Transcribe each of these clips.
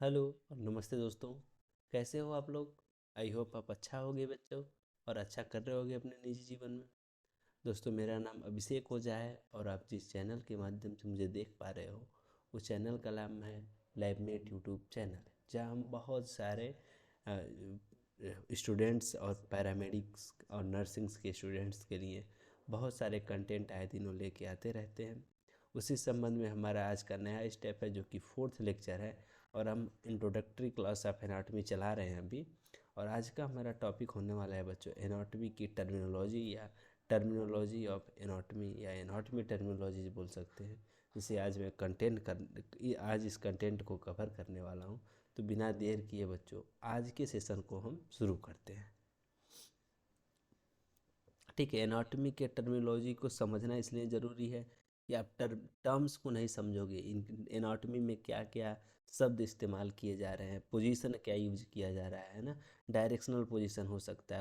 Hello और नमस्ते दोस्तों। कैसे हो आप लोग? आई होप आप अच्छा होगे बच्चों, और अच्छा कर रहे होगे अपने निजी जीवन में। दोस्तों, मेरा नाम अभिषेक ओझा है और आप जिस चैनल के माध्यम से मुझे देख पा रहे हो उस चैनल का नाम है लैबमेट यूट्यूब चैनल, जहां हम बहुत सारे स्टूडेंट्स और पैरामेडिक्स और नर्सिंग्स के स्टूडेंट्स के लिए बहुत सारे कंटेंट आए दिनों लेके आते रहते हैं। उसी संबंध में हमारा आज का नया स्टेप है, जो कि फोर्थ लेक्चर है, और हम इंट्रोडक्टरी क्लास ऑफ एनाटॉमी चला रहे हैं अभी। और आज का हमारा टॉपिक होने वाला है बच्चों, एनाटॉमी की टर्मिनोलॉजी या टर्मिनोलॉजी ऑफ एनाटॉमी या एनाटॉमी टर्मिनोलॉजी बोल सकते हैं, जिसे आज इस कंटेंट को कवर करने वाला हूँ। तो बिना देर किए बच्चों, आज के सेशन को हम शुरू करते हैं। ठीक है, एनाटॉमी के टर्मिनोलॉजी को समझना इसलिए ज़रूरी है कि आप टर्म्स को नहीं समझोगे, इन एनाटॉमी में क्या क्या शब्द इस्तेमाल किए जा रहे हैं, पोजीशन क्या यूज किया जा रहा है ना। डायरेक्शनल पोजीशन हो सकता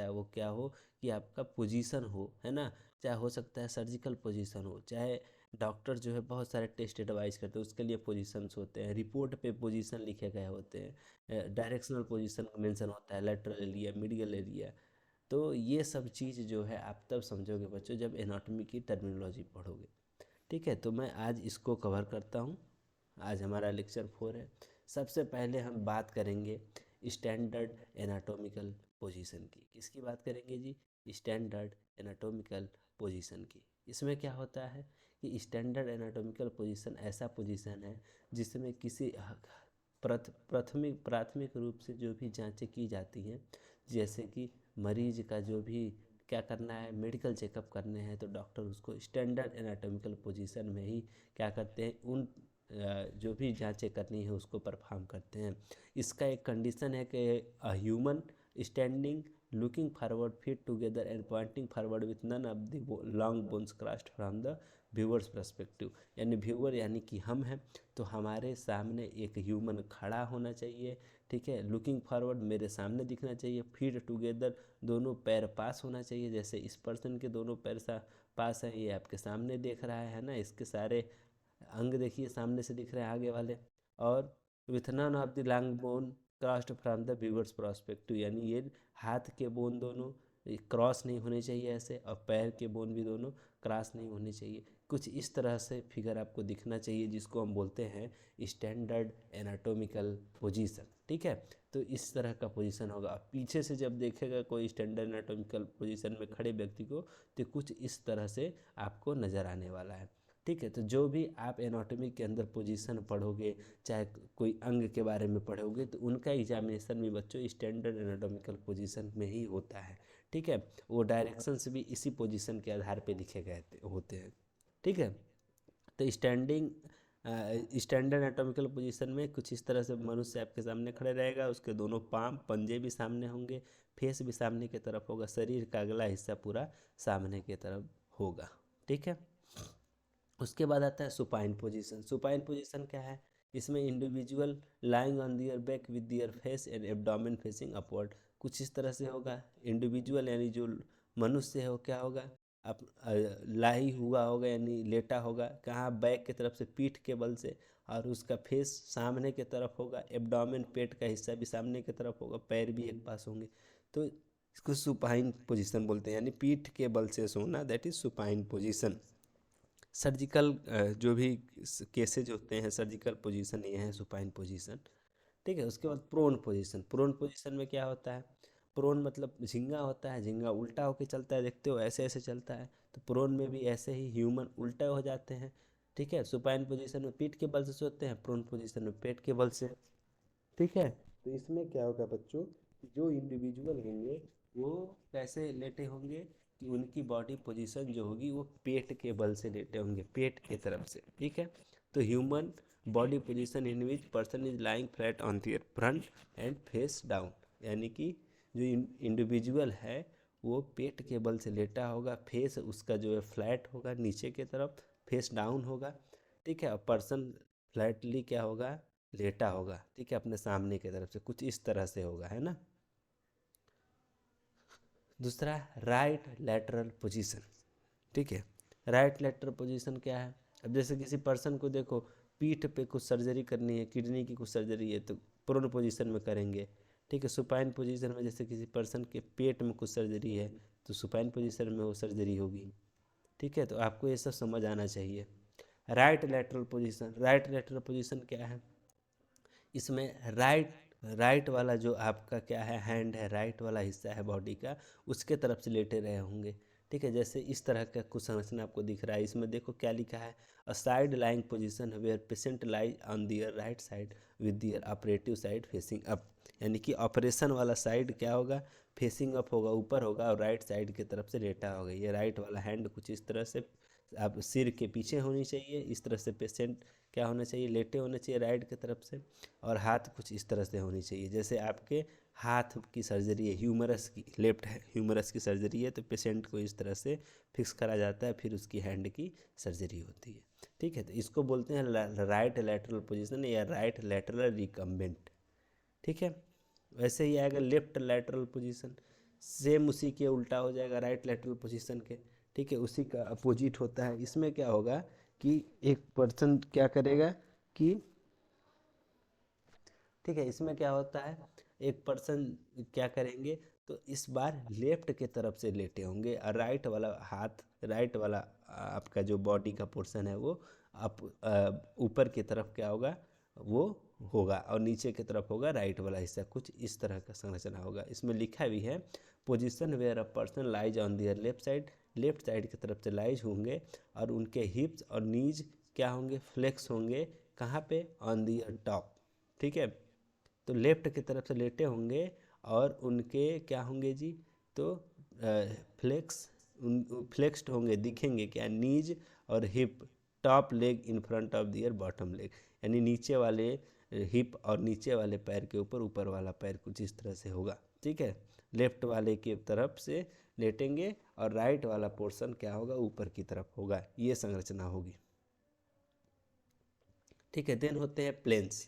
है वो क्या हो कि आपका पोजीशन हो, है ना। चाहे हो सकता है सर्जिकल पोजीशन हो, चाहे डॉक्टर जो है बहुत सारे टेस्ट एडवाइस करते हैं, उसके लिए पोजीशंस होते हैं, रिपोर्ट पे पोजीशन लिखे गए होते हैं, डायरेक्शनल पोजीशन मेंशन होता है, लेटरल एरिया, मीडियल एरिया। तो ये सब चीज़ जो है आप तब समझोगे बच्चों जब एनाटॉमी की टर्मिनोलॉजी पढ़ोगे। ठीक है, तो मैं आज इसको कवर करता हूँ। आज हमारा लेक्चर 4 है। सबसे पहले हम बात करेंगे स्टैंडर्ड एनाटॉमिकल पोजीशन की। किसकी बात करेंगे जी? स्टैंडर्ड एनाटॉमिकल पोजीशन की। इसमें क्या होता है कि स्टैंडर्ड एनाटॉमिकल पोजीशन ऐसा पोजीशन है जिसमें किसी प्राथमिक प्राथमिक रूप से जो भी जांचें की जाती हैं, जैसे कि मरीज का जो भी क्या करना है, मेडिकल चेकअप करने हैं, तो डॉक्टर उसको स्टैंडर्ड एनाटॉमिकल पोजीशन में ही क्या करते हैं, उन जो भी जांचें करनी है उसको परफॉर्म करते हैं। इसका एक कंडीशन है कि human standing looking forward feet together and pointing forward with none of the long bones crossed from the viewer's perspective. यानी व्यूअर यानी कि हम हैं, तो हमारे सामने एक ह्यूमन खड़ा होना चाहिए। ठीक है, लुकिंग फॉरवर्ड मेरे सामने दिखना चाहिए, फीट टुगेदर दोनों पैर पास होना चाहिए, जैसे इस पर्सन के दोनों पैर पास है, ये आपके सामने देख रहा है ना, इसके सारे अंग देखिए सामने से दिख रहे हैं आगे वाले। और with none of the long bone crossed from the viewer's prospective, यानी ये हाथ के बोन दोनों क्रॉस नहीं होने चाहिए ऐसे, और पैर के बोन भी दोनों क्रॉस नहीं होने चाहिए। कुछ इस तरह से फिगर आपको दिखना चाहिए, जिसको हम बोलते हैं स्टैंडर्ड एनाटॉमिकल पोजीशन। ठीक है, तो इस तरह का पोजीशन होगा। अब पीछे से जब देखेगा कोई स्टैंडर्ड एनाटॉमिकल पोजीशन में खड़े व्यक्ति को, तो कुछ इस तरह से आपको नज़र आने वाला है। ठीक है, तो जो भी आप एनाटॉमी के अंदर पोजीशन पढ़ोगे, चाहे कोई अंग के बारे में पढ़ोगे, तो उनका एग्जामिनेशन भी बच्चों स्टैंडर्ड एनाटॉमिकल पोजीशन में ही होता है। ठीक है, वो डायरेक्शंस भी इसी पोजीशन के आधार पे लिखे गए होते हैं। ठीक है, तो स्टैंडर्ड एनाटॉमिकल पोजीशन में कुछ इस तरह से मनुष्य आपके सामने खड़े रहेगा, उसके दोनों पाँव पंजे भी सामने होंगे, फेस भी सामने की तरफ होगा, शरीर का अगला हिस्सा पूरा सामने की तरफ होगा। ठीक है, उसके बाद आता है सुपाइन पोजीशन। सुपाइन पोजीशन क्या है? इसमें individual lying on their back with their face and abdomen facing upward. कुछ इस तरह से होगा। इंडिविजुअल यानी जो मनुष्य है वो क्या होगा, अप लाई हुआ होगा, यानी लेटा होगा, कहाँ, बैक की तरफ से, पीठ के बल से, और उसका फेस सामने की तरफ होगा, एब्डोमेन पेट का हिस्सा भी सामने की तरफ होगा, पैर भी एक पास होंगे। तो इसको सुपाइन पोजीशन बोलते हैं, यानी पीठ के बल से सोना, that is supine position. Surgical जो भी केसेज होते हैं, सर्जिकल पोजीशन ये है सुपाइन पोजीशन। ठीक है, उसके बाद प्रोन पोजीशन। प्रोन पोजीशन में क्या होता है? प्रोन मतलब झिंगा होता है, झिंगा उल्टा होके चलता है, देखते हो ऐसे ऐसे चलता है, तो प्रोन में भी ऐसे ही ह्यूमन उल्टा हो जाते हैं। ठीक है, सुपाइन पोजीशन में पीठ के बल से सोते हैं, प्रोन पोजीशन में पेट के बल से। ठीक है, तो इसमें क्या होगा बच्चों, जो इंडिविजुअल होंगे वो कैसे लेटे होंगे कि उनकी बॉडी पोजीशन जो होगी वो पेट के बल से लेटे होंगे, पेट की तरफ से। ठीक है, तो human body position in which person is lying flat on their front end face down, यानी कि जो इंडिविजुअल है वो पेट के बल से लेटा होगा, फेस उसका जो है फ्लैट होगा नीचे की तरफ, फेस डाउन होगा। ठीक है, और पर्सन फ्लैटली क्या होगा, लेटा होगा। ठीक है, अपने सामने की तरफ से कुछ इस तरह से होगा, है ना। दूसरा, राइट लैटरल पोजीशन। ठीक है, राइट लैटरल पोजीशन क्या है? अब जैसे किसी पर्सन को देखो, पीठ पे कुछ सर्जरी करनी है, किडनी की कुछ सर्जरी है तो प्रोन पोजीशन में करेंगे। ठीक है, सुपाइन पोजीशन में जैसे किसी पर्सन के पेट में कुछ सर्जरी है तो सुपाइन पोजीशन में वो सर्जरी होगी। ठीक है, तो आपको ये सब समझ आना चाहिए। Right lateral position, right lateral position क्या है? इसमें राइट वाला जो आपका क्या है, हैंड है, राइट वाला हिस्सा है बॉडी का, उसके तरफ से लेटे रहे होंगे। ठीक है, जैसे इस तरह का कुछ संरचना आपको दिख रहा है। इसमें देखो क्या लिखा है, a side lying position where patient lies on their right side with their operative side facing up. यानी कि ऑपरेशन वाला साइड क्या होगा, फेसिंग अप होगा, ऊपर होगा, और राइट साइड की तरफ से लेटा होगा। ये राइट वाला हैंड कुछ इस तरह से आप सिर के पीछे होनी चाहिए, इस तरह से पेशेंट क्या होना चाहिए, लेटे होने चाहिए राइट की तरफ से, और हाथ कुछ इस तरह से होनी चाहिए। जैसे आपके हाथ की सर्जरी है, ह्यूमरस की, लेफ्ट ह्यूमरस की सर्जरी है तो पेशेंट को इस तरह से फिक्स करा जाता है, फिर उसकी हैंड की सर्जरी होती है। ठीक है, तो इसको बोलते हैं राइट लैटरल पोजीशन या राइट लैटरल रिकम्बेंट। ठीक है, वैसे ही आएगा लेफ्ट लैटरल पोजीशन, सेम उसी के उल्टा हो जाएगा राइट लैटरल पोजीशन के। ठीक है, उसी का अपोजिट होता है। इसमें क्या होगा कि एक पर्सन क्या करेगा कि, ठीक है, इसमें क्या होता है, एक पर्सन क्या करेंगे तो इस बार लेफ्ट के तरफ से लेटे होंगे, और राइट वाला हाथ, राइट वाला आपका जो बॉडी का पोर्शन है वो आप ऊपर की तरफ क्या होगा, वो होगा, और नीचे की तरफ होगा राइट वाला हिस्सा। कुछ इस तरह का संरचना होगा। इसमें लिखा भी है position where a person lies on their left side, left side की तरफ से लाइज होंगे, और उनके हिप्स और नीज क्या होंगे, फ्लेक्स होंगे। कहाँ पे, ऑन दियर टॉप। ठीक है, तो लेफ्ट की तरफ से लेटे होंगे और उनके क्या होंगे जी, तो फ्लेक्स्ड होंगे, दिखेंगे क्या, नीज और hip, top leg in front of their bottom leg. यानी नीचे वाले हिप और नीचे वाले पैर के ऊपर ऊपर वाला पैर कुछ इस तरह से होगा। ठीक है, लेफ्ट वाले की तरफ से लेटेंगे और राइट वाला पोर्शन क्या होगा, ऊपर की तरफ होगा। ये संरचना होगी। ठीक है, देन होते हैं प्लेन्स।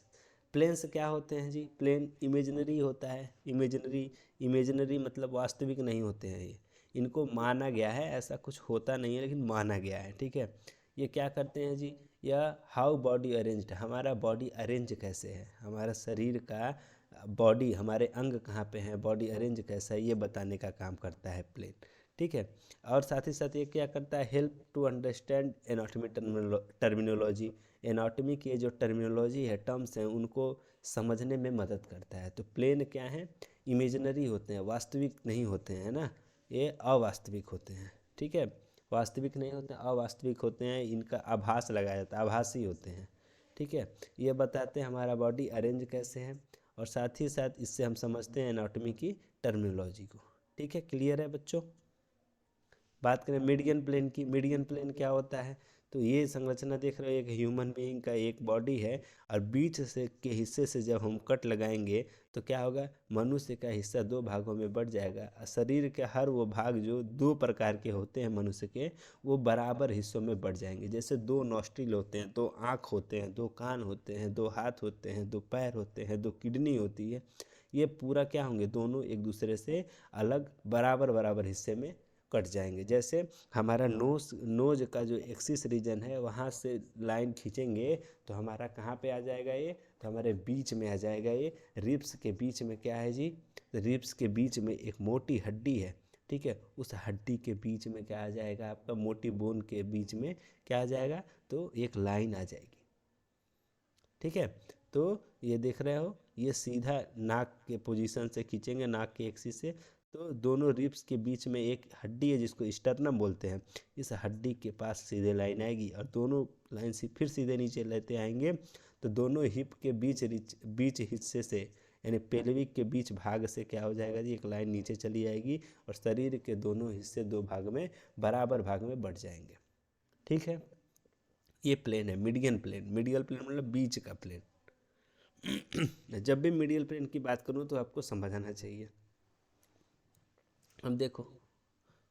प्लेन्स क्या होते हैं जी, प्लेन इमेजिनरी होता है। इमेजिनरी मतलब वास्तविक नहीं होते हैं ये, इनको माना गया है, ऐसा कुछ होता नहीं है लेकिन माना गया है। ठीक है, ये क्या करते हैं जी, या हाउ बॉडी अरेंज्ड, हमारा बॉडी अरेंज कैसे है, हमारा शरीर का बॉडी, हमारे अंग कहाँ पे हैं, बॉडी अरेंज कैसा है, ये बताने का काम करता है प्लेन। ठीक है, और साथ ही साथ ये क्या करता है, help to understand anatomy terminology, anatomy की जो टर्मिनोलॉजी है, टर्म्स हैं, उनको समझने में मदद करता है। तो प्लेन क्या हैं, इमेजिनरी होते हैं, वास्तविक नहीं होते हैं ना, ये अवास्तविक होते हैं। ठीक है, वास्तविक नहीं होते, अवास्तविक होते हैं, इनका आभास लगाया जाता है, आभासी होते हैं। ठीक है, ये बताते हैं हमारा बॉडी अरेंज कैसे है, और साथ ही साथ इससे हम समझते हैं एनाटॉमी की टर्मिनोलॉजी को। ठीक है, क्लियर है बच्चों। बात करें मीडियन प्लेन की, मीडियन प्लेन क्या होता है, तो ये संरचना देख रहे हो, एक ह्यूमन बीइंग का एक बॉडी है, और बीच से के हिस्से से जब हम कट लगाएंगे तो क्या होगा, मनुष्य का हिस्सा दो भागों में बढ़ जाएगा। शरीर के हर वो भाग जो दो प्रकार के होते हैं मनुष्य के, वो बराबर हिस्सों में बढ़ जाएंगे। जैसे दो नॉस्ट्रिल होते हैं, दो आँख होते हैं, दो कान होते हैं, दो हाथ होते हैं, दो पैर होते हैं, दो किडनी होती है, ये पूरा क्या होंगे, दोनों एक दूसरे से अलग बराबर बराबर हिस्से में कट जाएंगे। जैसे हमारा नोज का जो एक्सिस रीजन है, वहाँ से लाइन खींचेंगे तो हमारा कहाँ पे आ जाएगा, ये तो हमारे बीच में आ जाएगा। ये रिब्स के बीच में क्या है जी, रिब्स के बीच में एक मोटी हड्डी है। ठीक है, उस हड्डी के बीच में क्या आ जाएगा, आपका मोटी बोन के बीच में क्या आ जाएगा, तो एक लाइन आ जाएगी। ठीक है, तो ये देख रहे हो, ये सीधा नाक के पोजीशन से खींचेंगे, नाक के एक्सिस से, तो दोनों रिब्स के बीच में एक हड्डी है जिसको स्टर्नम बोलते हैं, इस हड्डी के पास सीधे लाइन आएगी, और दोनों लाइन से फिर सीधे नीचे लेते आएंगे तो दोनों हिप के बीच हिस्से से, यानी पेल्विक के बीच भाग से क्या हो जाएगा जी, एक लाइन नीचे चली आएगी, और शरीर के दोनों हिस्से दो भाग में बराबर भाग में बढ़ जाएंगे। ठीक है, ये प्लेन है मीडियन प्लेन। मीडियल प्लेन मतलब बीच का प्लेन। जब भी मीडियल प्लेन की बात करूँ तो आपको समझ आना चाहिए। अब देखो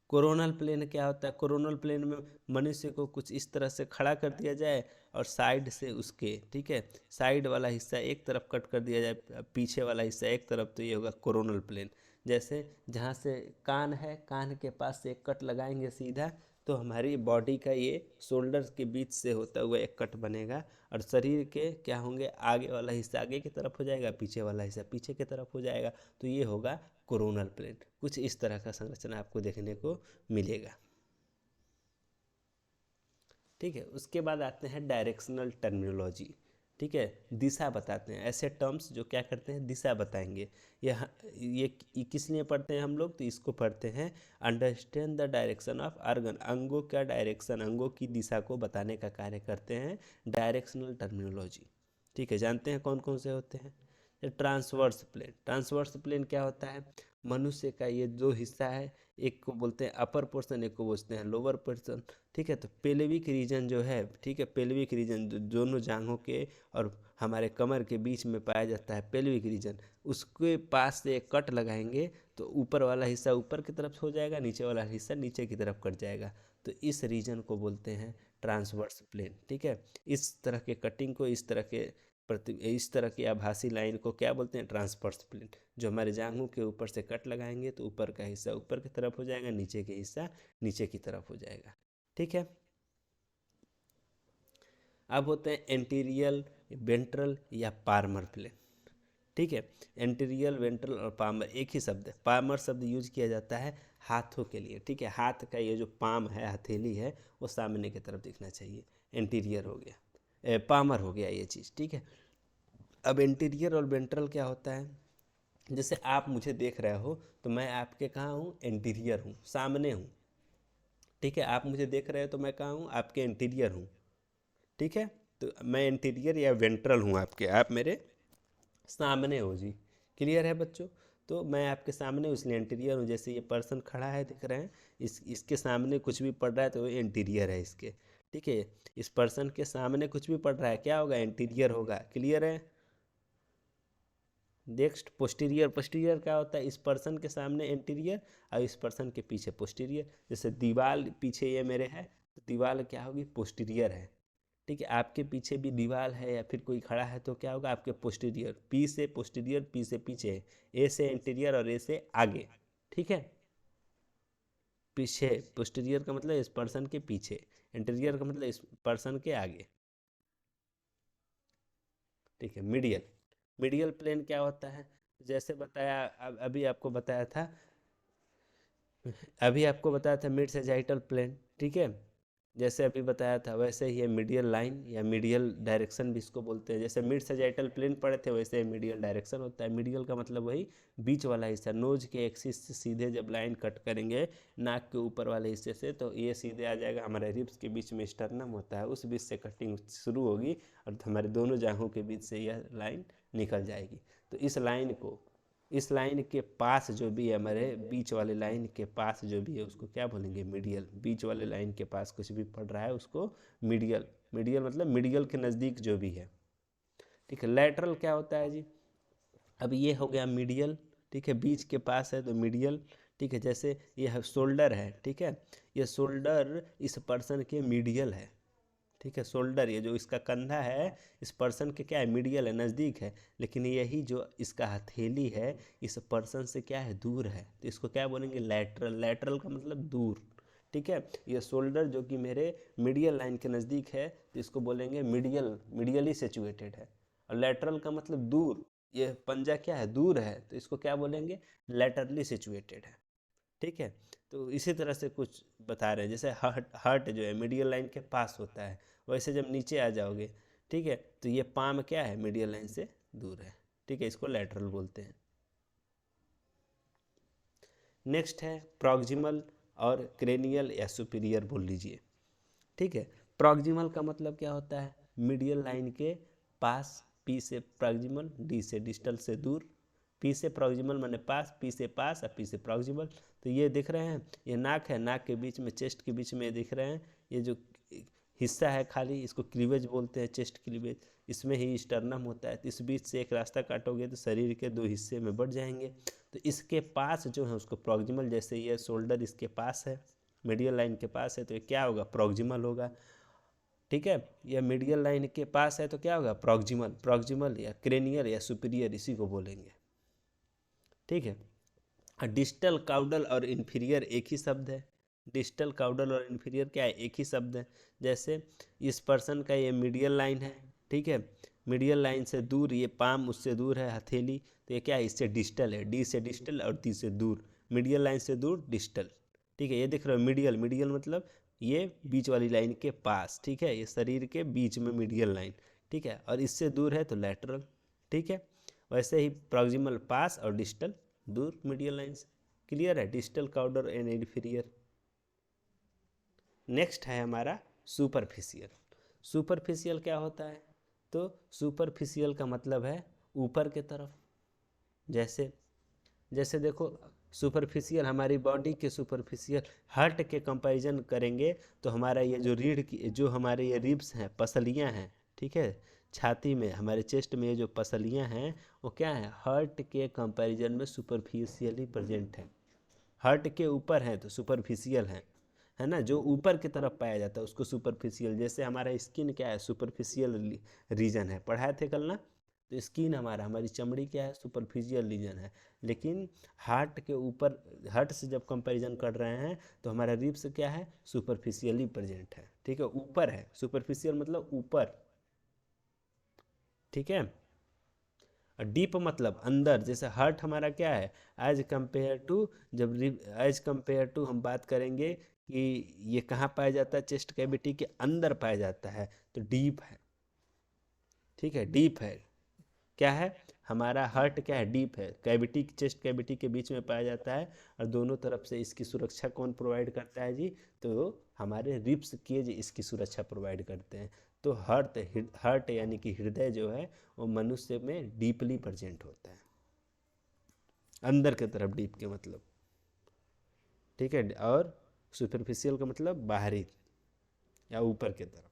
कोरोनल प्लेन क्या होता है, कोरोनल प्लेन में मनुष्य को कुछ इस तरह से खड़ा कर दिया जाए, और साइड से उसके, ठीक है, साइड वाला हिस्सा एक तरफ कट कर दिया जाए, पीछे वाला हिस्सा एक तरफ, तो ये होगा कोरोनल प्लेन। जैसे जहाँ से कान है, कान के पास से एक कट लगाएंगे सीधा, तो हमारी बॉडी का ये शोल्डर के बीच से होता हुआ एक कट बनेगा, और शरीर के क्या होंगे, आगे वाला हिस्सा आगे की तरफ हो जाएगा, पीछे वाला हिस्सा पीछे की तरफ हो जाएगा, तो ये होगा कोरोनल प्लेन। कुछ इस तरह का संरचना आपको देखने को मिलेगा। ठीक है, उसके बाद आते हैं डायरेक्शनल टर्मिनोलॉजी। ठीक है, दिशा बताते हैं, ऐसे टर्म्स जो क्या करते हैं, दिशा बताएंगे। ये किस लिए पढ़ते हैं हम लोग, तो इसको पढ़ते हैं understand the direction of organ, अंगों का डायरेक्शन, अंगों की दिशा को बताने का कार्य करते हैं डायरेक्शनल टर्मिनोलॉजी। ठीक है, जानते हैं कौन कौन से होते हैं। ट्रांसवर्स प्लेन, ट्रांसवर्स प्लेन क्या होता है, मनुष्य का ये दो हिस्सा है, एक को बोलते हैं अपर पोर्शन, एक को बोलते हैं लोअर पोर्शन। ठीक है, तो पेल्विक रीजन जो है, ठीक है, पेल्विक रीजन दोनों जांघों के और हमारे कमर के बीच में पाया जाता है पेल्विक रीजन, उसके पास से एक कट लगाएंगे तो ऊपर वाला हिस्सा ऊपर की तरफ हो जाएगा, नीचे वाला हिस्सा नीचे की तरफ कट जाएगा, तो इस रीजन को बोलते हैं ट्रांसवर्स प्लेन। ठीक है, इस तरह के कटिंग को, इस तरह की आभासी लाइन को क्या बोलते हैं, ट्रांसवर्स प्लेन। जो हमारे जांघों के ऊपर से कट लगाएंगे तो ऊपर का हिस्सा ऊपर की तरफ हो जाएगा, नीचे के हिस्सा नीचे की तरफ हो जाएगा। ठीक है, अब होते हैं एंटीरियल, वेंट्रल या पार्मर प्लेन। ठीक है, एंटीरियल, वेंट्रल और पामर एक ही शब्द है। पामर शब्द यूज किया जाता है हाथों के लिए। ठीक है, हाथ का ये जो पाम है, हथेली है, वो सामने की तरफ दिखना चाहिए, एंटीरियर हो गया, पामर हो गया ये चीज़। ठीक है, अब इंटीरियर और वेंट्रल क्या होता है, जैसे आप मुझे देख रहे हो तो मैं आपके कहाँ हूँ, इंटीरियर हूँ, सामने हूँ। ठीक है, आप मुझे देख रहे हो तो मैं कहाँ हूँ, आपके इंटीरियर हूँ। ठीक है, तो मैं इंटीरियर या वेंट्रल हूँ आपके, आप मेरे सामने हो जी। क्लियर है बच्चों, तो मैं आपके सामने हूँ इसलिए इंटीरियर हूँ। जैसे ये पर्सन खड़ा है, दिख रहे हैं, इसके सामने कुछ भी पड़ रहा है तो वो इंटीरियर है इसके। ठीक है, इस पर्सन के सामने कुछ भी पड़ रहा है, क्या होगा, इंटीरियर होगा। क्लियर है। नेक्स्ट पोस्टीरियर, पोस्टीरियर क्या होता है, इस पर्सन के सामने इंटीरियर और इस पर्सन के पीछे पोस्टीरियर। जैसे दीवार पीछे ये मेरे है तो दीवार क्या होगी, पोस्टीरियर है। ठीक है, आपके पीछे भी दीवार है या फिर कोई खड़ा है तो क्या होगा, आपके पोस्टीरियर, पी से पोस्टीरियर, पी से पीछे, ए से इंटीरियर और ए से आगे। ठीक है, पीछे, पोस्टीरियर का मतलब इस पर्सन के पीछे, इंटीरियर का मतलब इस पर्सन के आगे। ठीक है, मीडियल, मीडियल प्लेन क्या होता है, जैसे बताया, अभी आपको बताया था, मिड सेजाइटल प्लेन। ठीक है, जैसे अभी बताया था वैसे ही ये मीडियल लाइन या मीडियल डायरेक्शन भी इसको बोलते हैं। जैसे मिड सेजाइटल प्लेन पढ़े थे वैसे मीडियल डायरेक्शन होता है। मीडियल का मतलब वही बीच वाला हिस्सा, नोज के एक्सिस से सीधे जब लाइन कट करेंगे नाक के ऊपर वाले हिस्से से तो ये सीधे आ जाएगा, हमारे रिब्स के बीच में स्टर्नम होता है, उस बीच से कटिंग शुरू होगी और हमारे दोनों जांघों के बीच से यह लाइन निकल जाएगी। तो इस लाइन के पास जो भी है, हमारे बीच वाले लाइन के पास जो भी है उसको क्या बोलेंगे, मीडियल। बीच वाले लाइन के पास कुछ भी पड़ रहा है उसको मीडियल, मीडियल मतलब मीडियल के नज़दीक जो भी है। ठीक है, लेटरल क्या होता है जी, अब ये हो गया मीडियल। ठीक है, बीच के पास है तो मीडियल। ठीक है, जैसे ये शोल्डर है, ठीक है, ये शोल्डर इस पर्सन के मीडियल है। ठीक है, शोल्डर ये जो इसका कंधा है इस पर्सन के क्या है, मीडियल है, नज़दीक है, लेकिन यही जो इसका हथेली है इस पर्सन से क्या है, दूर है, तो इसको क्या बोलेंगे, लैटरल। लैटरल का मतलब दूर। ठीक है, ये शोल्डर जो कि मेरे मीडियल लाइन के नज़दीक है तो इसको बोलेंगे मीडियल, मीडियली सिचुएटेड है। और लैटरल का मतलब दूर, ये पंजा क्या है, दूर है, तो इसको क्या बोलेंगे, लैटरली सिचुएटेड है। ठीक है, तो इसी तरह से कुछ बता रहे हैं, जैसे हार्ट, हार्ट जो है मीडियल लाइन के पास होता है, वैसे जब नीचे आ जाओगे, ठीक है, तो ये पाम क्या है, मीडियल लाइन से दूर है। ठीक है, इसको लैटरल बोलते हैं। नेक्स्ट है प्रॉक्सिमल और क्रेनियल या सुपीरियर बोल लीजिए। ठीक है, प्रॉक्सिमल का मतलब क्या होता है, मीडियल लाइन के पास, पी से प्रॉक्सिमल, डी से डिस्टल से दूर। पी से प्रॉक्सिमल माने पास, पी से पास और पी से प्रॉक्सिमल। तो ये दिख रहे हैं, ये नाक है, नाक के बीच में, चेस्ट के बीच में दिख रहे हैं, ये जो हिस्सा है खाली इसको क्लीवेज बोलते हैं, चेस्ट क्लीवेज, इसमें ही स्टर्नम होता है। तो इस बीच से एक रास्ता काटोगे तो शरीर के दो हिस्से में बढ़ जाएंगे, तो इसके पास जो है उसको प्रॉक्सिमल, जैसे ये शोल्डर इसके पास है, मीडियल लाइन के पास है तो ये क्या होगा, प्रॉक्सिमल होगा। ठीक है, यह मीडियल लाइन के पास है तो क्या होगा, प्रॉक्सिमल। प्रॉक्सिमल या क्रेनियल या सुपीरियर इसी को बोलेंगे। ठीक है, डिस्टल, काउडल और इन्फीरियर एक ही शब्द है। डिस्टल, काउडल और इन्फीरियर क्या है, एक ही शब्द है। जैसे इस पर्सन का ये मीडियल लाइन है, ठीक है, मीडियल लाइन से दूर, ये पाम उससे दूर है, हथेली, तो ये क्या है, इससे डिस्टल है, डी से डिस्टल और टी से दूर, मीडियल लाइन से दूर डिस्टल, ठीक है। ये देख रहे हो मीडियल, मीडियल मतलब ये बीच वाली लाइन के पास, ठीक है, ये शरीर के बीच में मीडियल लाइन, ठीक है, और इससे दूर है तो लैटरल, ठीक है। वैसे ही प्रॉक्सिमल पास और डिस्टल दूर मीडियल लाइन से। क्लियर है, distal, caudal and inferior. Next है हमारा सुपरफिशियल। सुपरफिशियल क्या होता है, तो सुपरफिशियल का मतलब है ऊपर के तरफ। जैसे जैसे देखो, सुपरफिशियल हमारी बॉडी के सुपरफिशियल हार्ट के कंपैरिजन करेंगे तो हमारा ये जो रीढ़ की, जो हमारे ये रिब्स हैं, पसलियाँ हैं, ठीक है, छाती में, हमारे चेस्ट में ये जो पसलियाँ हैं वो क्या है, हार्ट के कंपैरिजन में सुपरफिशियली प्रेजेंट है। हार्ट के ऊपर हैं तो सुपरफिशियल है ना, जो ऊपर की तरफ पाया जाता है उसको सुपरफिशियल। जैसे हमारा स्किन क्या है, सुपरफिशियल रीजन है, पढ़ाए थे कल ना, तो स्किन हमारा, हमारी चमड़ी क्या है, सुपरफिशियल रीजन है। लेकिन हार्ट के ऊपर, हार्ट से जब कंपैरिजन कर रहे हैं तो हमारा रिब्स क्या है, सुपरफिशियली प्रेजेंट है, ठीक है, ऊपर है, सुपरफिशियल मतलब ऊपर, ठीक है। और डीप मतलब अंदर, जैसे हार्ट हमारा क्या है, एज कंपेयर टू, जब एज कंपेयर टू हम बात करेंगे कि ये कहाँ पाया जाता है, चेस्ट कैविटी के अंदर पाया जाता है, तो डीप है, ठीक है, डीप है, क्या है, हमारा हार्ट क्या है, डीप है, कैविटी, चेस्ट कैविटी के बीच में पाया जाता है। और दोनों तरफ से इसकी सुरक्षा कौन प्रोवाइड करता है जी, तो हमारे रिब्स केज इसकी सुरक्षा प्रोवाइड करते हैं। तो हार्ट, हार्ट यानी कि हृदय जो है वो मनुष्य में डीपली प्रेजेंट होता है, अंदर के तरफ, डीप के मतलब, ठीक है, और सुपरफिशियल का मतलब बाहरी या ऊपर के तरफ,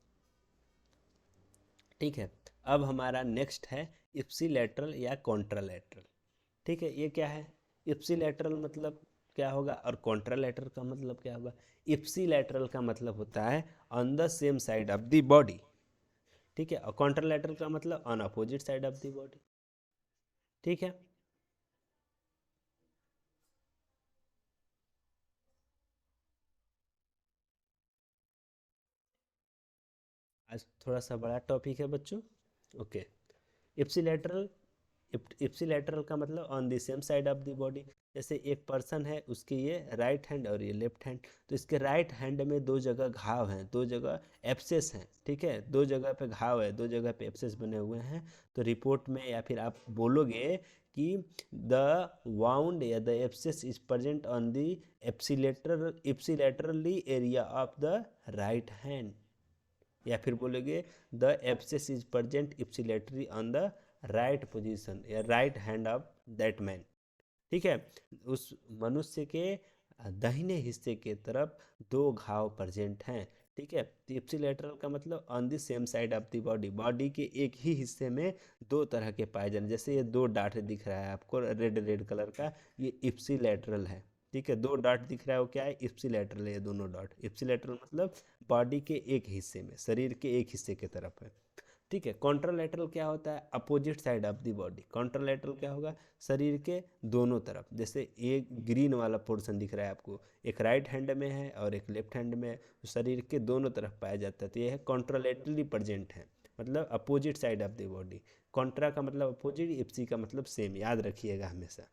ठीक है। अब हमारा नेक्स्ट है इप्सिलैटरल या कॉन्ट्रालैटरल, ठीक है। ये क्या है, इप्सिलैटरल मतलब क्या होगा और कॉन्ट्रालैटरल का मतलब क्या होगा। इप्सिलैटरल का मतलब होता है on the same side of the body, ठीक है, और कॉन्ट्रालैटरल का मतलब on opposite side of the body, ठीक है। आज थोड़ा सा बड़ा टॉपिक है बच्चों, ओके। इप्सिलैटरल, इप्सिलैटरल का मतलब on the same side of the body. जैसे एक पर्सन है, उसकी ये राइट हैंड और ये लेफ्ट हैंड, तो इसके राइट हैंड में दो जगह घाव हैं, दो जगह एप्सेस हैं, ठीक है, दो जगह पे घाव है, दो जगह पे एप्सेस बने हुए हैं। तो रिपोर्ट में या फिर आप बोलोगे कि द वाउंड या the abscess is present on the ipsilaterally area of the right hand, या फिर बोलोगे the abscess is present ipsilateral on the right position या right hand of that man, ठीक है। उस मनुष्य के दाहिने हिस्से के तरफ दो घाव प्रेजेंट हैं, ठीक है। तो इप्सिलेटरल का मतलब on the same side of the body, body के एक ही हिस्से में दो तरह के पाए जाने। जैसे ये दो डाट दिख रहा है आपको रेड रेड कलर का, ये इप्सिलेटरल है, ठीक है, दो डॉट दिख रहा है वो क्या है, इप्सिलेटरल है, ये दोनों डॉट। इप्सिलेटरल मतलब बॉडी के एक हिस्से में, शरीर के एक हिस्से के तरफ है, ठीक है। कॉन्ट्रालैटरल क्या होता है, opposite side of the body. Contralateral क्या होगा, शरीर के दोनों तरफ। जैसे एक ग्रीन वाला पोर्शन दिख रहा है आपको, एक राइट हैंड में है और एक लेफ्ट हैंड में है, तो शरीर के दोनों तरफ पाया जाता है, तो यह है कॉन्ट्रालैटरली प्रेजेंट है, मतलब opposite side of the body. Contra का मतलब अपोजिट, इप्सी का मतलब सेम, याद रखिएगा हमेशा,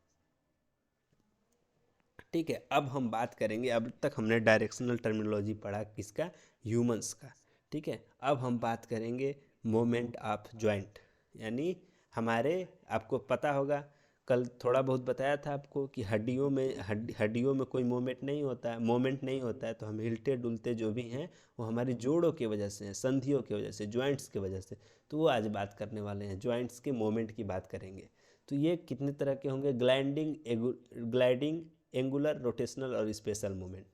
ठीक है। अब हम बात करेंगे, अब तक हमने डायरेक्शनल टर्मिनोलॉजी पढ़ा किसका, ह्यूमंस का, ठीक है। अब हम बात करेंगे मोमेंट ऑफ जॉइंट, यानी हमारे, आपको पता होगा कल थोड़ा बहुत बताया था आपको कि हड्डियों में, हड्डियों में कोई मोमेंट नहीं होता है, मोमेंट नहीं होता है, तो हम हिलते डुलते जो भी हैं वो हमारी जोड़ों की वजह से हैं, संधियों की वजह से, जॉइंट्स की वजह से। तो वो आज बात करने वाले हैं, जॉइंट्स के मोमेंट की बात करेंगे। तो ये कितने तरह के होंगे, ग्लाइडिंग, ग्लाइडिंग, एंगुलर, रोटेशनल और स्पेशल मूवमेंट,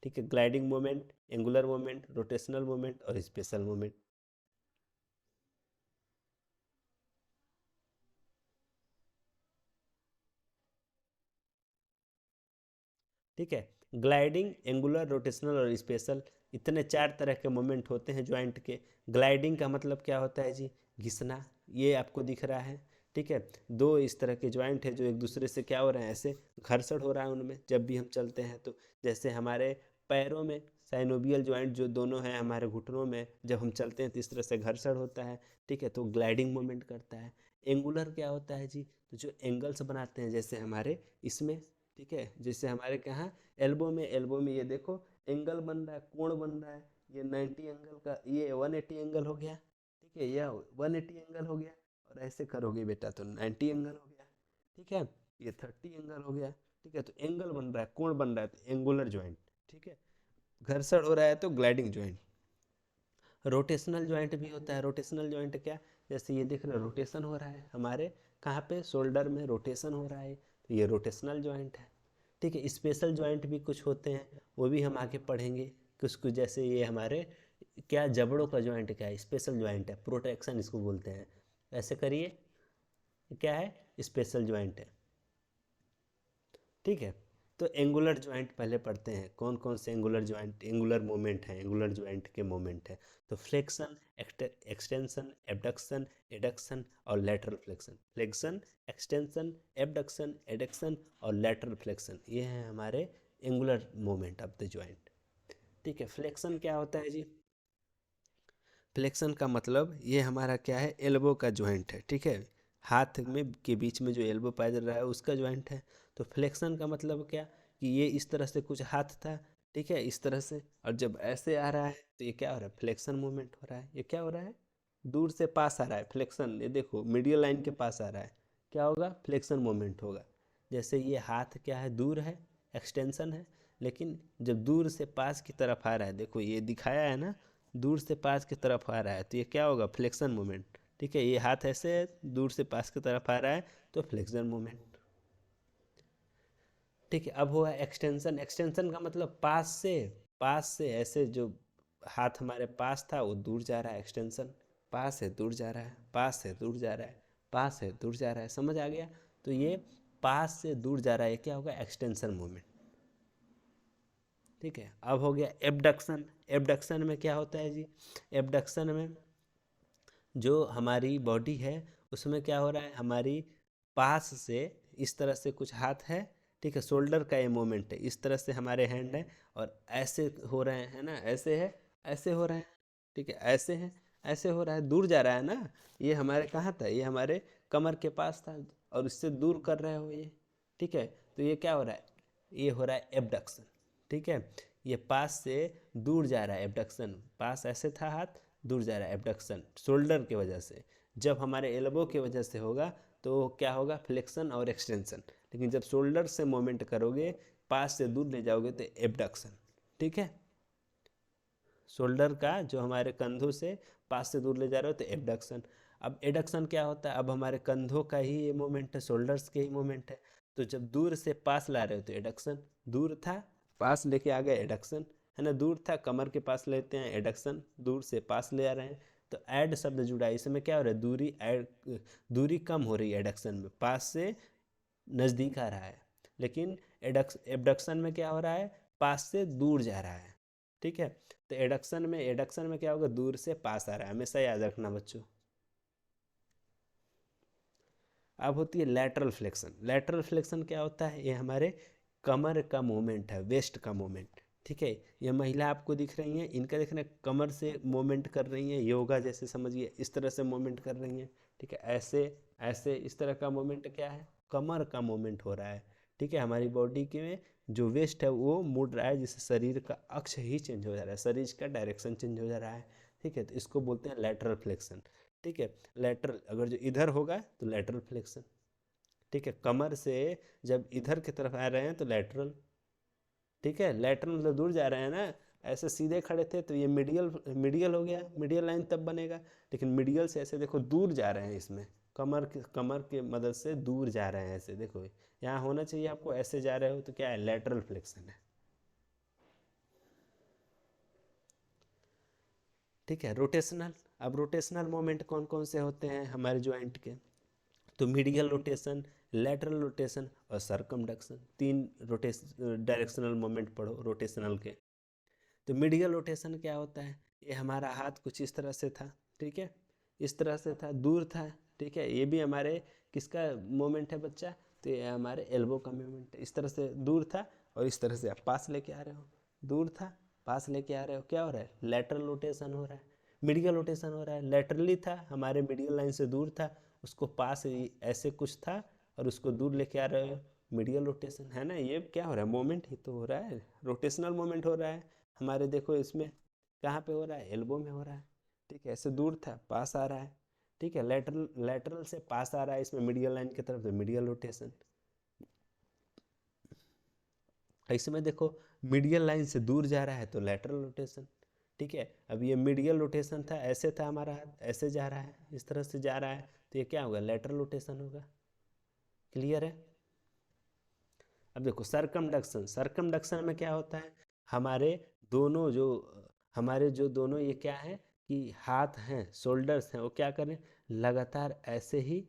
ठीक है। Gliding movement, angular movement, rotational movement और स्पेशल मूवमेंट, ठीक है। ग्लाइडिंग, एंगुलर, रोटेशनल और स्पेशल, इतने चार तरह के मूवमेंट होते हैं ज्वाइंट के। ग्लाइडिंग का मतलब क्या होता है जी, घिसना, ये आपको दिख रहा है, ठीक है। दो इस तरह के ज्वाइंट है जो एक दूसरे से क्या हो रहे हैं, ऐसे घर्षण हो रहा है उनमें जब भी हम चलते हैं, तो जैसे हमारे पैरों में साइनोवियल जॉइंट जो दोनों हैं हमारे घुटनों में, जब हम चलते हैं तो इस तरह से घर्षण होता है, ठीक है, तो ग्लाइडिंग मूवमेंट करता है। एंगुलर क्या होता है जी, तो जो एंगल्स बनाते हैं जैसे हमारे इसमें, ठीक है, जैसे हमारे कहाँ एल्बो में ये देखो एंगल बन रहा है, कोण बन रहा है, ये 90 एंगल का, ये 180 एंगल हो गया, ठीक है, यह 180 एंगल हो गया, और ऐसे करोगे बेटा तो 90 एंगल हो गया, ठीक है, ये 30 एंगल हो गया, ठीक है, तो एंगल बन रहा है, कोण बन रहा है, तो एंगुलर ज्वाइंट, ठीक है। घर्षण हो रहा है तो ग्लाइडिंग ज्वाइंट। रोटेशनल ज्वाइंट भी होता है। रोटेशनल ज्वाइंट क्या, जैसे ये देख रहे हो रोटेशन हो रहा है हमारे कहाँ पे, शोल्डर में रोटेशन हो रहा है, तो ये रोटेशनल ज्वाइंट है, ठीक है। स्पेशल ज्वाइंट भी कुछ होते हैं, वो भी हम आगे पढ़ेंगे कुछ कुछ, जैसे ये हमारे क्या जबड़ों का ज्वाइंट क्या है, स्पेशल ज्वाइंट है, प्रोटेक्शन इसको बोलते हैं। ऐसे करिए, क्या है, स्पेशल ज्वाइंट है, ठीक है। तो एंगुलर ज्वाइंट पहले पढ़ते हैं, कौन कौन से एंगुलर ज्वाइंट, एंगुलर मोमेंट है, एंगुलर ज्वाइंट के मोमेंट है। तो फ्लेक्शन, एक्सटेंशन, एबडक्शन, एडक्शन और lateral flexion. Flexion, extension, abduction, adduction और लेटरल फ्लेक्शन, ये हैं हमारे angular moment of the joint, ठीक है। फ्लेक्शन क्या होता है जी, फ्लेक्शन का मतलब ये हमारा क्या है, एल्बो का ज्वाइंट है, ठीक है, हाथ में के बीच में जो एल्बो पाया जा रहा है उसका ज्वाइंट है। तो फ्लेक्शन का मतलब क्या, कि ये इस तरह से कुछ हाथ था, ठीक है, इस तरह से, और जब ऐसे आ रहा है तो ये क्या हो रहा है, फ्लेक्शन मूवमेंट हो रहा है। ये क्या हो रहा है, दूर से पास आ रहा है, फ्लेक्शन, ये देखो मीडियल लाइन के पास आ रहा है, क्या होगा, फ्लेक्शन मूवमेंट होगा। जैसे ये हाथ क्या है, दूर है, एक्सटेंशन है, लेकिन जब दूर से पास की तरफ आ रहा है, देखो ये दिखाया है ना, दूर से पास की तरफ आ रहा है, तो ये क्या होगा, फ्लेक्शन मूवमेंट, ठीक है। ये हाथ ऐसे है, दूर से पास की तरफ आ रहा है, तो फ्लेक्शन मूवमेंट, ठीक है। अब हुआ एक्सटेंशन। एक्सटेंशन का मतलब पास से ऐसे जो हाथ हमारे पास था वो दूर जा रहा है, एक्सटेंशन, पास है दूर जा रहा है, पास है दूर जा रहा है, पास है दूर जा रहा है, समझ आ गया। तो ये पास से दूर जा रहा है, क्या होगा, एक्सटेंशन मूवमेंट, ठीक है। अब हो गया एबडक्शन। एबडक्शन में क्या होता है जी, एबडक्शन में जो हमारी बॉडी है उसमें क्या हो रहा है, हमारी पास से इस तरह से कुछ हाथ है, ठीक है, शोल्डर का ये मोमेंट है, इस तरह से हमारे हैंड है, और ऐसे हो रहे हैं ना, ऐसे है, ऐसे हो रहे हैं, ठीक है, ऐसे हैं, ऐसे हो रहा है, दूर जा रहा है ना, ये हमारे कहाँ था, ये हमारे कमर के पास था, और इससे दूर कर रहे हो ये, ठीक है। तो ये क्या हो रहा है, ये हो रहा है एबडक्शन, ठीक है। ये पास से दूर जा रहा है, एबडक्शन, पास ऐसे था हाथ, दूर जा रहा है, एबडक्शन शोल्डर की वजह से। जब हमारे एल्बो की वजह से होगा तो क्या होगा, फ्लेक्शन और एक्सटेंशन, लेकिन जब शोल्डर से मोमेंट करोगे, पास से दूर ले जाओगे तो एबडक्शन, ठीक है। शोल्डर का जो हमारे कंधों से पास से दूर ले जा रहे हो तो एबडक्शन। अब एडक्शन क्या होता है, अब हमारे कंधों का ही ये मोमेंट है, शोल्डर्स के ही मोमेंट है, तो जब दूर से पास ला रहे हो तो एडक्शन, दूर था पास लेके आ गए, एडक्शन, है ना, दूर था कमर के पास लेते हैं, एडक्शन, दूर से पास ले आ रहे हैं, तो ऐड शब्द जुड़ा है, इसमें क्या हो रहा है, दूरी ऐड, दूरी कम हो रही है एडक्शन में, पास से नज़दीक आ रहा है, लेकिन एबडक्शन में क्या हो रहा है, पास से दूर जा रहा है, ठीक है। तो एडक्शन में क्या होगा, दूर से पास आ रहा है, हमेशा याद रखना बच्चों। अब होती है लेटरल फ्लेक्शन। लेटरल फ्लेक्शन क्या होता है, ये हमारे कमर का मूवमेंट है, वेस्ट का मूवमेंट, ठीक है। ये महिला आपको दिख रही हैं, इनका देख रहे हैं कमर से मूवमेंट कर रही हैं, योगा जैसे समझिए, इस तरह से मूवमेंट कर रही हैं, ठीक है, ऐसे ऐसे, इस तरह का मूवमेंट क्या है, कमर का मूवमेंट हो रहा है, ठीक है। हमारी बॉडी के जो वेस्ट है वो मुड़ रहा है, जिससे शरीर का अक्ष ही चेंज हो जा रहा है, शरीर का डायरेक्शन चेंज हो जा रहा है, ठीक है, तो इसको बोलते हैं लेटरल फ्लेक्शन, ठीक है। लेटरल अगर जो इधर होगा तो लेटरल फ्लेक्शन, ठीक है, कमर से जब इधर की तरफ आ रहे हैं तो लेटरल, ठीक है। लेटरल मतलब दूर जा रहे हैं ना, ऐसे सीधे खड़े थे तो ये मीडियल, मीडियल हो गया, मीडियल लाइन तब बनेगा, लेकिन मीडियल से ऐसे देखो दूर जा रहे हैं, इसमें कमर के मदद से दूर जा रहे हैं, ऐसे देखो यहाँ होना चाहिए आपको, ऐसे जा रहे हो तो क्या है, लेटरल फ्लेक्शन है, ठीक है। रोटेशनल। अब रोटेशनल मोमेंट कौन कौन से होते हैं हमारे ज्वाइंट के, तो मीडियल रोटेशन, लेटरल रोटेशन और सरकमडक्शन, तीन रोटेशन डायरेक्शनल मोमेंट पढ़ो रोटेशनल के। तो मीडियल रोटेशन क्या होता है, ये हमारा हाथ कुछ इस तरह से था, ठीक है, इस तरह से था, दूर था, ठीक है, ये भी हमारे किसका मोमेंट है बच्चा, तो ये हमारे एल्बो का मोमेंट है, इस तरह से दूर था और इस तरह से आप पास लेके आ रहे हो, दूर था, पास लेके आ रहे हो, क्या हो रहा है, लेटरल रोटेशन हो रहा है, मीडियल रोटेशन हो रहा है। लेटरली था, हमारे मीडियल लाइन से दूर था, उसको पास ऐसे कुछ था और उसको दूर लेके आ रहे हो, मीडियल रोटेशन है ना। ये क्या हो रहा है, मोमेंट ही तो हो रहा है, रोटेशनल मोमेंट हो रहा है हमारे। देखो इसमें कहाँ पे हो रहा है, एल्बो में हो रहा है, ठीक है। ऐसे दूर था, पास आ रहा है, ठीक है। लेटरल लेटरल से पास आ रहा है इसमें मीडियल लाइन की तरफ, तो मीडियल रोटेशन। इसमें देखो मीडियल लाइन से दूर जा रहा है तो लेटरल रोटेशन, ठीक है। अब ये मीडियल रोटेशन था, ऐसे था हमारा हाथ, ऐसे जा रहा है, इस तरह से जा रहा है, तो ये क्या होगा, लेटरल रोटेशन होगा। क्लियर है। अब देखो सरकमडक्शन, सरकमडक्शन में क्या होता है, हमारे दोनों जो हमारे जो दोनों ये क्या है कि हाथ हैं, शोल्डर्स हैं, वो क्या करें, लगातार ऐसे ही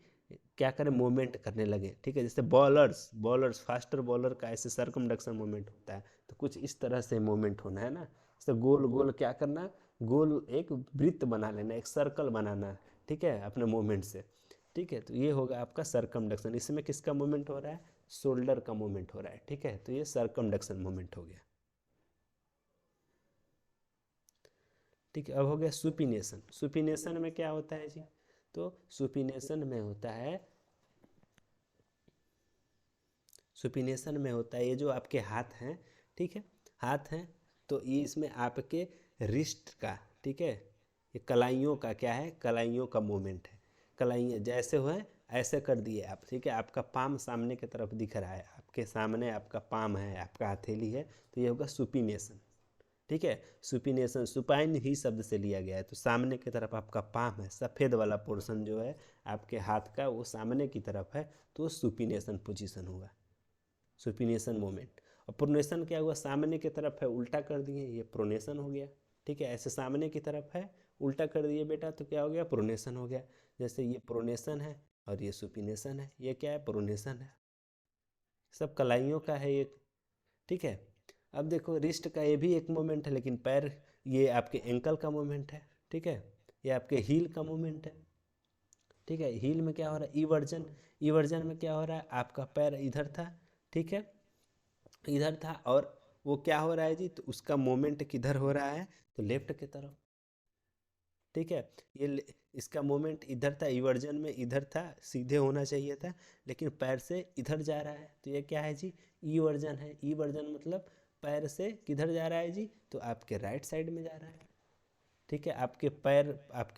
क्या करें, मूवमेंट करने लगे, ठीक है। जैसे बॉलर्स बॉलर्स फास्टर बॉलर का ऐसे सरकमडक्शन मूवमेंट होता है, तो कुछ इस तरह से मूवमेंट होना है ना। जैसे गोल गोल क्या करना, गोल एक वृत्त बना लेना, एक सर्कल बनाना, ठीक है, अपने मूवमेंट से, ठीक है। तो ये होगा आपका सरकमडक्शन। इसमें किसका मूवमेंट हो रहा है, शोल्डर का मूवमेंट हो रहा है, ठीक है। तो ये सरकमडक्शन मूवमेंट हो गया, ठीक है। अब हो गया सुपिनेशन। सुपिनेशन में क्या होता है जी, तो सुपिनेशन में होता है, सुपिनेशन में होता है ये जो आपके हाथ हैं, ठीक है, हाथ हैं, तो ये इसमें आपके रिस्ट का, ठीक है, ये कलाइयों का क्या है, कलाइयों का मूवमेंट है। कलाइयाँ जैसे हुए ऐसे कर दिए आप, ठीक है। आपका पाम सामने की तरफ दिख रहा है, आपके सामने आपका पाम है, आपका हथेली है, तो ये होगा सुपिनेशन, ठीक है। सुपिनेशन सुपाइन ही शब्द से लिया गया है, तो सामने की तरफ आपका पाम है, सफ़ेद वाला पोर्शन जो है आपके हाथ का वो सामने की तरफ है, तो सुपिनेशन पोजीशन हुआ, सुपिनेशन मोमेंट। और प्रोनेशन क्या हुआ, सामने की तरफ है, उल्टा कर दिए, ये प्रोनेशन हो गया, ठीक है। ऐसे सामने की तरफ है, उल्टा कर दिए बेटा, तो क्या हो गया, प्रोनेशन हो गया। जैसे ये प्रोनेशन है और ये सुपिनेशन है, ये क्या है, प्रोनेशन है, सब कलाइयों का है ये, ठीक है। अब देखो रिस्ट का ये भी एक मोमेंट है, लेकिन पैर, ये आपके एंकल का मोमेंट है, ठीक है, ये आपके हील का मोमेंट है, ठीक है। हील में क्या हो रहा है, ईवर्जन, ईवर्जन में क्या हो रहा है, आपका पैर इधर था, ठीक है, इधर था, और वो क्या हो रहा है जी, तो उसका मोमेंट किधर हो रहा है, तो लेफ्ट की तरफ, ठीक है। इसका मोमेंट इधर था, इवर्जन में इधर था, सीधे होना चाहिए था, लेकिन पैर से इधर जा रहा है, तो ये क्या है जी, ई वर्जन है। ई वर्जन मतलब पैर से किधर जा रहा है जी, तो आपके राइट साइड में जा रहा है, ठीक है। आपके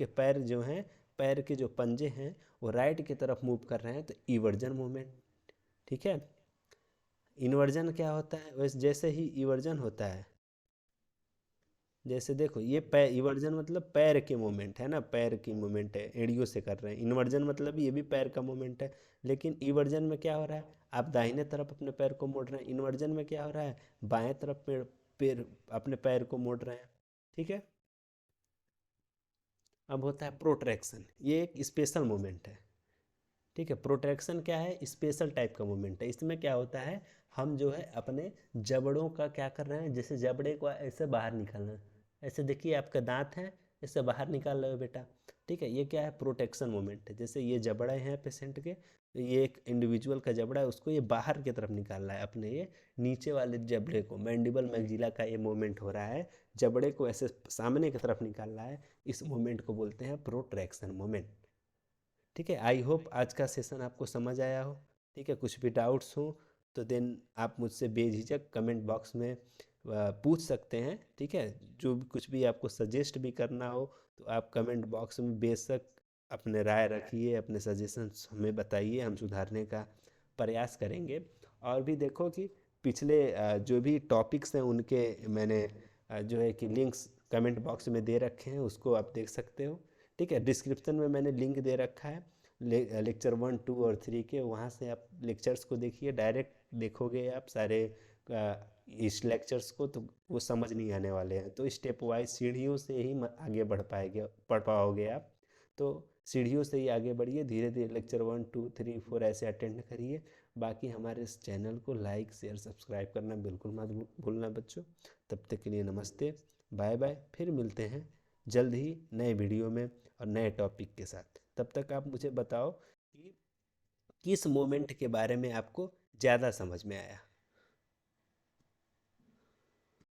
पैर जो हैं, पैर के जो पंजे हैं वो राइट की तरफ मूव कर रहे हैं, तो इवर्जन मूवमेंट, ठीक है। इन्वर्जन क्या होता है, वैसे जैसे ही इवर्जन होता है, जैसे देखो ये पैर, इवर्जन मतलब पैर के मूवमेंट है ना, पैर की मूवमेंट है, एड़ियों से कर रहे हैं। इन्वर्जन मतलब ये भी पैर का मूवमेंट है, लेकिन इवर्जन में क्या हो रहा है, आप दाहिने तरफ अपने पैर को मोड़ रहे हैं। इन्वर्जन में क्या हो रहा है, बाएं तरफ पैर पैर अपने पैर को मोड़ रहे हैं, ठीक है। अब होता है प्रोट्रैक्शन, ये एक स्पेशल मूवमेंट है, ठीक है। प्रोट्रैक्शन क्या है, स्पेशल टाइप का मूवमेंट है। इसमें क्या होता है, हम जो है अपने जबड़ों का क्या कर रहे हैं, जैसे जबड़े को ऐसे बाहर निकालना, ऐसे देखिए आपका दांत है, इससे बाहर निकाल रहे हो बेटा, ठीक है। ये क्या है, प्रोटेक्शन मूवमेंट है। जैसे ये जबड़े हैं पेशेंट के, तो ये एक इंडिविजुअल का जबड़ा है, उसको ये बाहर की तरफ निकाल रहा है, अपने ये नीचे वाले जबड़े को, मैंडिबल मैगजिला का ये मूवमेंट हो रहा है, जबड़े को ऐसे सामने की तरफ निकाल रहा है, इस मूवमेंट को बोलते हैं प्रोट्रैक्शन मूवमेंट, ठीक है। आई होप आज का सेशन आपको समझ आया हो, ठीक है। कुछ भी डाउट्स हो तो देन आप मुझसे बेझिझक कमेंट बॉक्स में पूछ सकते हैं, ठीक है। जो भी कुछ भी आपको सजेस्ट भी करना हो तो आप कमेंट बॉक्स में बेशक अपने राय रखिए, अपने सजेशंस हमें बताइए, हम सुधारने का प्रयास करेंगे। और भी देखो कि पिछले जो भी टॉपिक्स हैं उनके मैंने जो है कि लिंक्स कमेंट बॉक्स में दे रखे हैं, उसको आप देख सकते हो, ठीक है। डिस्क्रिप्शन में मैंने लिंक दे रखा है लेक्चर 1, 2 और 3 के, वहाँ से आप लेक्चर्स को देखिए, डायरेक्ट देखोगे आप सारे इस लेक्चर्स को तो वो समझ नहीं आने वाले हैं, तो स्टेप वाइज सीढ़ियों से ही आगे पढ़ पाओगे आप। तो सीढ़ियों से ही आगे बढ़िए, धीरे धीरे लेक्चर 1, 2, 3, 4 ऐसे अटेंड करिए। बाकी हमारे इस चैनल को लाइक शेयर सब्सक्राइब करना बिल्कुल मत भूलना बच्चों। तब तक के लिए नमस्ते, बाय बाय, फिर मिलते हैं जल्द ही नए वीडियो में और नए टॉपिक के साथ। तब तक आप मुझे बताओ कि किस मोमेंट के बारे में आपको ज़्यादा समझ में आया।